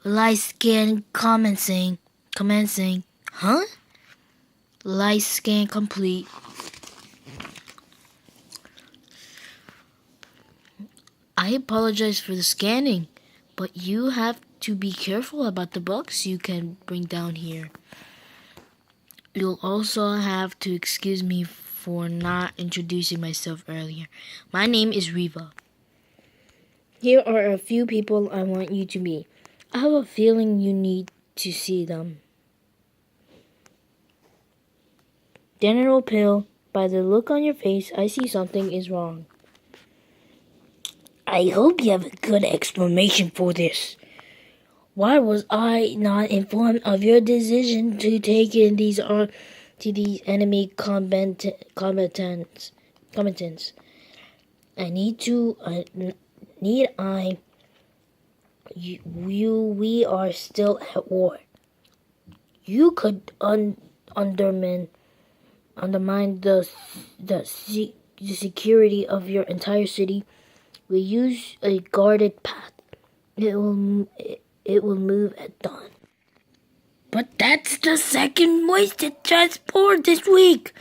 Light scan commencing. Huh? Light scan complete. I apologize for the scanning, but you have to be careful about the bugs you can bring down here. You'll also have to excuse me for not introducing myself earlier. My name is Riva. Here are a few people I want you to meet. I have a feeling you need to see them. General Pill, by the look on your face, I see something is wrong. I hope you have a good explanation for this. Why was I not informed of your decision to take in these enemy combatants? We are still at war. You could undermine the security of your entire city. We use a guarded path. It will move at dawn. But that's the second wasted transport this week.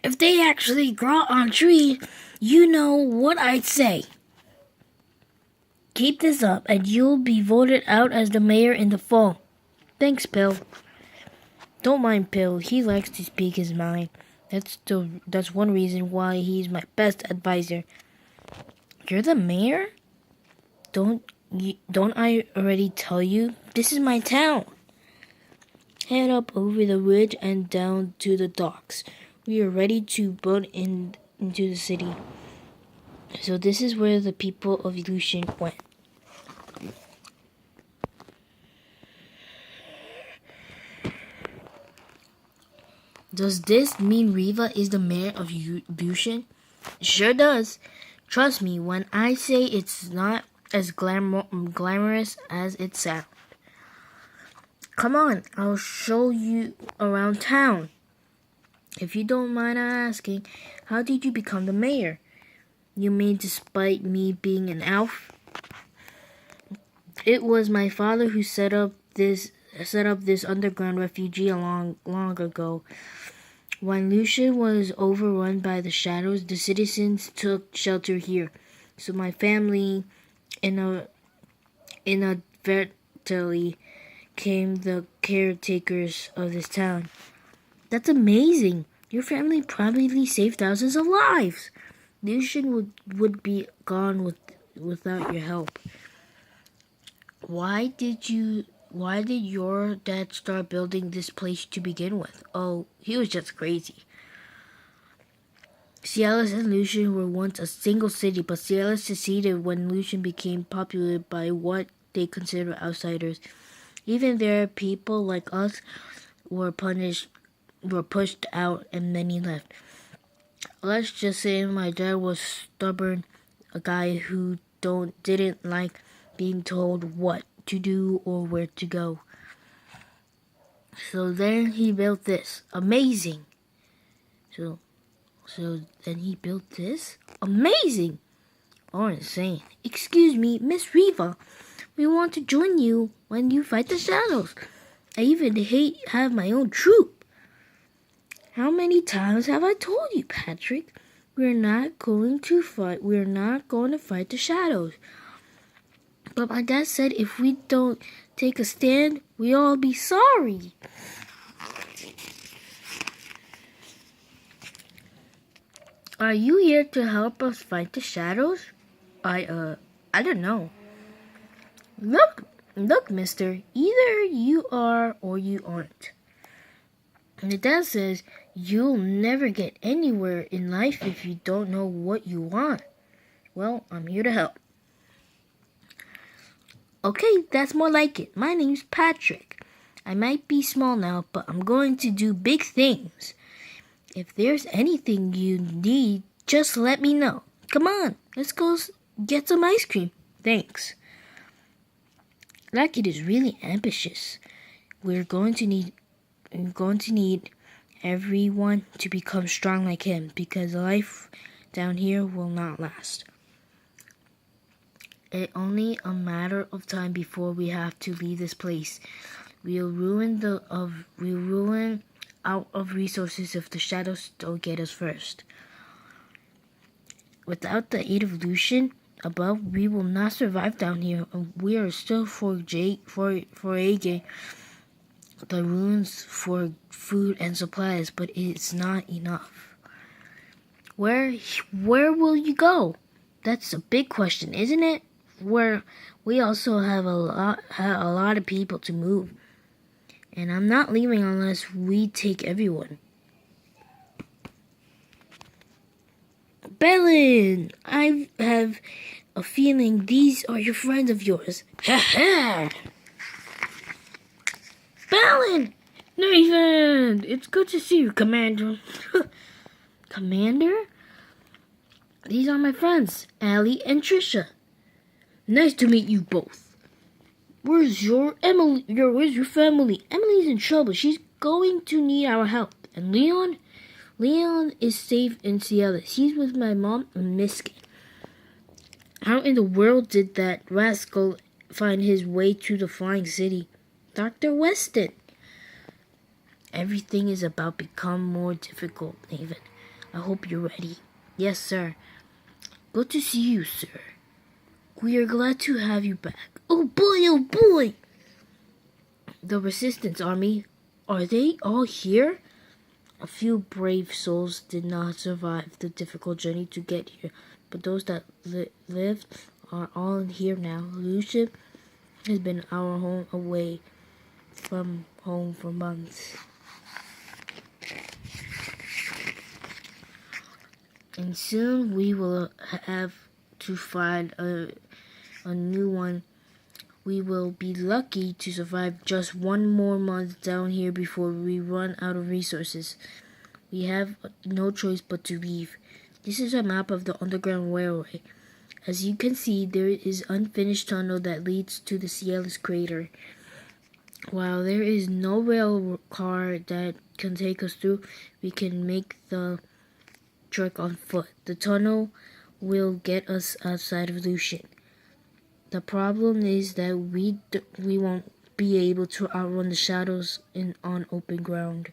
If they actually grow on trees, you know what I'd say. Keep this up and you'll be voted out as the mayor in the fall. Thanks, Pill. Don't mind Pill, he likes to speak his mind. That's one reason why he's my best advisor. You're the mayor? Don't I already tell you? This is my town. Head up over the ridge and down to the docks. We are ready to boat into the city. So this is where the people of Lucien went. Does this mean Riva is the mayor of Lucien? Sure does. Trust me when I say it's not as glamorous as it sounds. Come on, I'll show you around town. If you don't mind asking, how did you become the mayor? You mean despite me being an elf? It was my father who set up this underground refugee long ago. When Lucien was overrun by the shadows, the citizens took shelter here. So my family inadvertently became the caretakers of this town. That's amazing. Your family probably saved thousands of lives. Lucien would be gone without your help. Why did your dad start building this place to begin with? Oh, he was just crazy. Cialis and Lucien were once a single city, but Cialis seceded when Lucien became populated by what they consider outsiders. Even there, people like us were pushed out, and many left. Let's just say my dad was stubborn, a guy who didn't like being told what to do or where to go. So then he built this. Amazing. So then he built this? Amazing! Oh, insane. Excuse me, Miss Riva. We want to join you when you fight the shadows. I even have my own troop. How many times have I told you, Patrick? We're not going to fight the shadows. But my dad said if we don't take a stand, we'll all be sorry. Are you here to help us fight the shadows? I don't know. Look, mister, either you are or you aren't. And the dad says you'll never get anywhere in life if you don't know what you want. Well, I'm here to help. Okay, that's more like it. My name's Patrick. I might be small now, but I'm going to do big things. If there's anything you need, just let me know. Come on, let's go get some ice cream. Thanks. That kid is really ambitious. We're going to need everyone to become strong like him because life down here will not last. It's only a matter of time before we have to leave this place. We'll ruin out of resources if the shadows don't get us first. Without the aid of Lucien above, we will not survive down here. We are still foraging the ruins for food and supplies, but it's not enough. Where will you go? That's a big question, isn't it? Where we also have a lot of people to move, and I'm not leaving unless we take everyone. Bellin, I have a feeling these are your friends of yours. Ha ha! Bellin! Nathan! It's good to see you, Commander. Commander? These are my friends, Allie and Trisha. Nice to meet you both. Where's your family? Emily's in trouble. She's going to need our help. And Leon? Leon is safe in Seattle. He's with my mom and Miskin. How in the world did that rascal find his way to the Flying City? Dr. Weston. Everything is about to become more difficult, Nathan. I hope you're ready. Yes, sir. Good to see you, sir. We are glad to have you back. Oh boy, oh boy! The Resistance Army, are they all here? A few brave souls did not survive the difficult journey to get here, but those that lived are all here now. Lucien has been our home away from home for months. And soon we will have to find a new one. We will be lucky to survive just one more month down here before we run out of resources. We have no choice but to leave. This is a map of the Underground Railway. As you can see, there is unfinished tunnel that leads to the Cielus crater. While there is no rail car that can take us through, we can make the trek on foot. The tunnel will get us outside of Lucien. The problem is that we won't be able to outrun the shadows on open ground.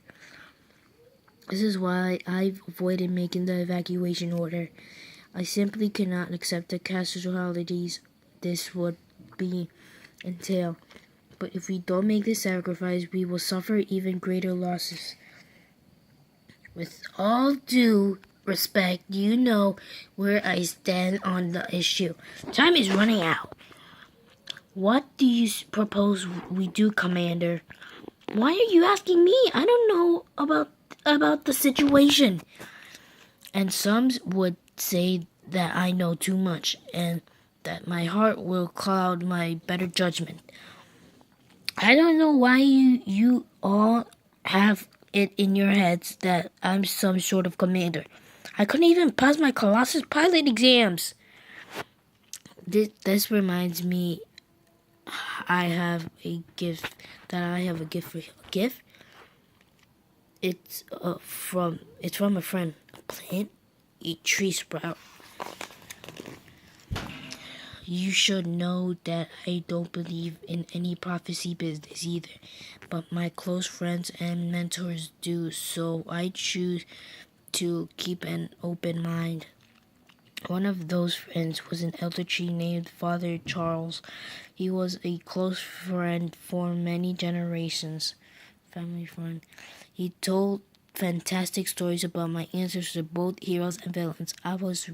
This is why I've avoided making the evacuation order. I simply cannot accept the casualties this would entail. But if we don't make this sacrifice, we will suffer even greater losses. With all due respect, you know where I stand on the issue. Time is running out. What do you propose we do, Commander? Why are you asking me? I don't know about the situation. And some would say that I know too much and that my heart will cloud my better judgment. I don't know why you all have it in your heads that I'm some sort of commander. I couldn't even pass my Colossus pilot exams. This reminds me I have a gift for you. A gift? It's from a friend. A plant? A tree sprout. You should know that I don't believe in any prophecy business either, but my close friends and mentors do, so I choose to keep an open mind. One of those friends was an elder tree named Father Charles. He was a close friend for many generations. Family friend. He told fantastic stories about my ancestors, both heroes and villains. I was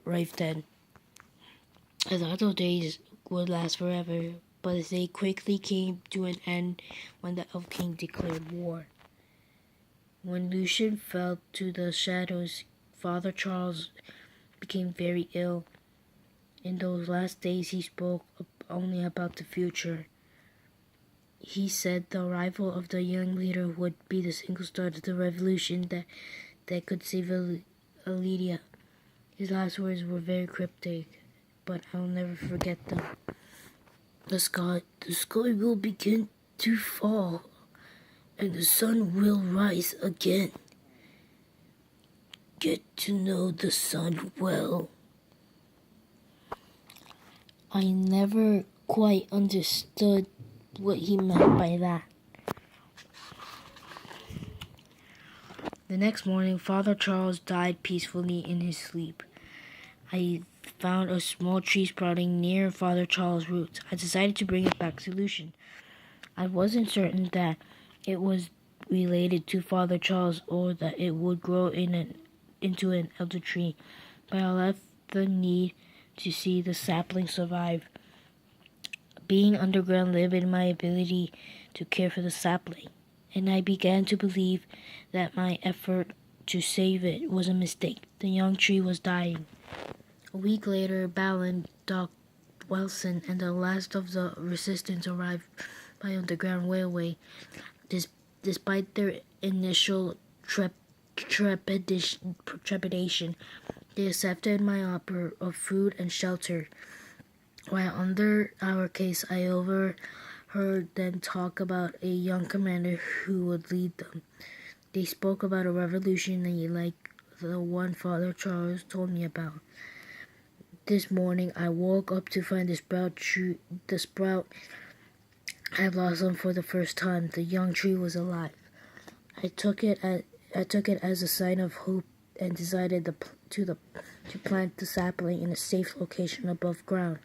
right then. I thought those days would last forever, but they quickly came to an end when the Elf King declared war. When Lucien fell to the shadows, Father Charles became very ill. In those last days, he spoke only about the future. He said the arrival of the young leader would be the single start of the revolution that could save Aledia. His last words were very cryptic, but I'll never forget them. The sky will begin to fall, and the sun will rise again. Get to know the sun well. I never quite understood what he meant by that. The next morning, Father Charles died peacefully in his sleep. I found a small tree sprouting near Father Charles' roots. I decided to bring it back to Lucien. I wasn't certain that it was related to Father Charles or that it would grow into an elder tree, but I left the need to see the sapling survive. Being underground limited my ability to care for the sapling, and I began to believe that my effort to save it was a mistake. The young tree was dying. A week later, Balin, Doc Wilson, and the last of the resistance arrived by underground railway. Despite their initial trepidation, they accepted my offer of food and shelter. While under our case, I overheard them talk about a young commander who would lead them. They spoke about a revolution like the one Father Charles told me about. This morning, I woke up to find the sprout had blossomed for the first time. The young tree was alive. I took it as a sign of hope and decided to plant the sapling in a safe location above ground.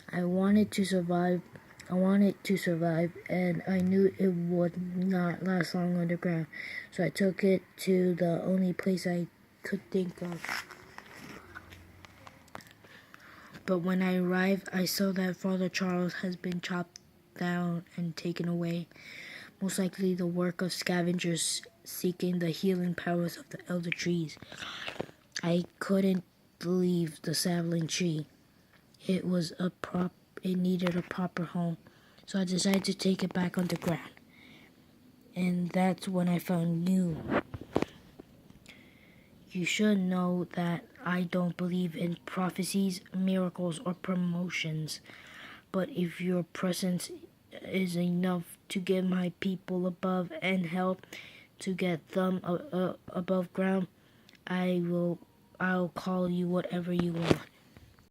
I wanted to survive, and I knew it would not last long underground. So I took it to the only place I could think of. But when I arrived, I saw that Father Charles has been chopped down and taken away, most likely the work of scavengers seeking the healing powers of the elder trees. I couldn't leave the sapling tree. It needed a proper home, so I decided to take it back underground. And that's when I found you. You should know that I don't believe in prophecies, miracles, or promotions. But if your presence is enough to get my people above and help to get them above ground, I'll call you whatever you want.